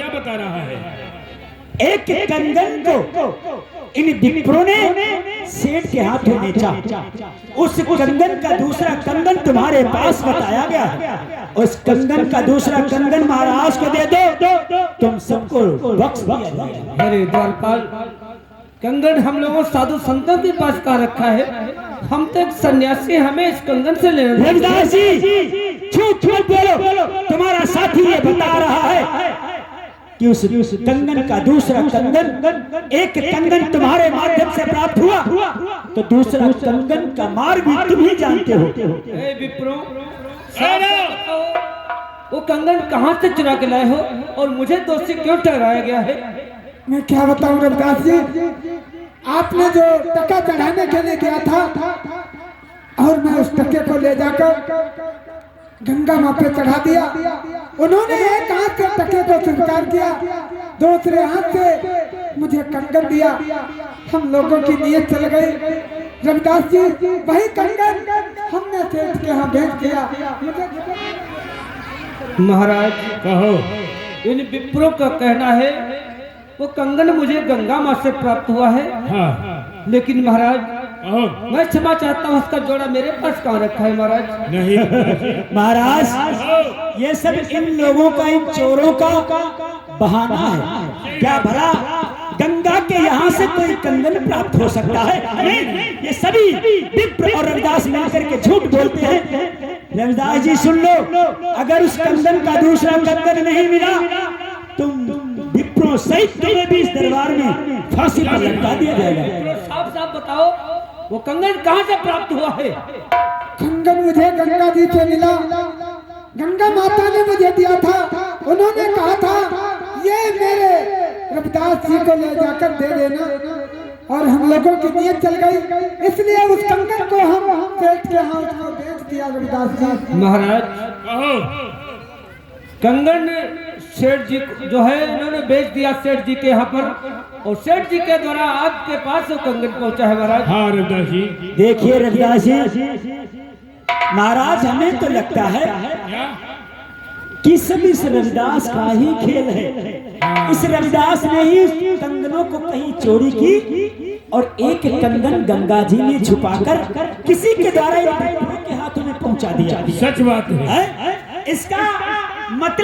क्या बता रहा है? एक कंगन को इन विप्रों ने सेठ के हाथों बेचा। उस कंगन का दूसरा कंगन तुम्हारे पास बताया गया है। उस कंगन का दूसरा कंगन महाराज को दे दो, तुम सबको बख्श दिया जाएगा। अरे द्वारपाल, कंगन हम लोगों साधु संतों के पास का रखा है। हम तो एक सन्यासी, हमें इस कंगन से लेना। रविदास जी झूठ झूठ बोलो। तुम्हारा साथी ये बता रहा है कि उस कंगन का दूसरा कंगन, एक कंगन तुम्हारे माध्यम से प्राप्त हुआ, तो दूसरा कंगन का मार्ग भी तुम ही जानते हो। ए विप्रो, वो कंगन कहाँ से चुरा के लाए हो और मुझे दोषी क्यों ठहराया गया है? मैं क्या बताऊं रविदास जी, आपने जो टका चढ़ाने के लिए गया था और मैं उस टके को ले जाकर गंगा माँ पे चढ़ा दिया। उन्होंने एक हाथ से टके को स्वीकार किया, दूसरे हाथ से मुझे कंगन दिया। हम लोगों की नीयत चल गई। रविदास जी, वही कंगन हमने सेठ के यहाँ भेज दिया। महाराज कहो। इन विप्रों का कहना है वो कंगन मुझे गंगा माँ से प्राप्त हुआ है। हाँ। लेकिन महाराज कहो। मैं क्षमा चाहता हूँ, उसका जोड़ा मेरे पास कहाँ रखा है महाराज? नहीं महाराज, ये सब इन लोगों का, इन चोरों का बहाना है। क्या भला गंगा के यहाँ से कोई कंगन प्राप्त हो सकता है? नहीं, ये सभी विप्र और रविदास मिलकर के झूठ बोलते हैं। रविदास जी सुन लो, अगर उस कंगन का दूसरा कंगन नहीं मिला, तुम विप्रों सहित तुम्हें भी इस दरबार में फांसी पर लटका दिया जाएगा। साफ साफ बताओ, वो कंगन कहाँ से प्राप्त हुआ है? कंगन मुझे गंगा जी से मिला। गंगा माता ने मुझे दिया था। उन्होंने कहा था ये मेरे रविदास जी को ले जाकर दे देना, और हम लोगों की नीयत चल गई, इसलिए उस कंगन को हम सेठ के हाथ में बेच दिया। रविदास जी महाराज, कहो। कंगन सेठ जी जो है उन्होंने बेच दिया सेठ जी के यहाँ पर, और सेठ जी के द्वारा आपके पास वो कंगन पहुंचा है महाराज। हाँ रविदास जी। देखिए रविदास जी, महाराज हमें तो लगता है कि सब इस रविदास का ही खेल है। इस रविदास ने ही कंगनों को कहीं चोरी की और एक कंगन गंगा जी में छुपाकर किसी के द्वारा इन के हाथों में पहुंचा दिया। सच बात है। इसका मतलब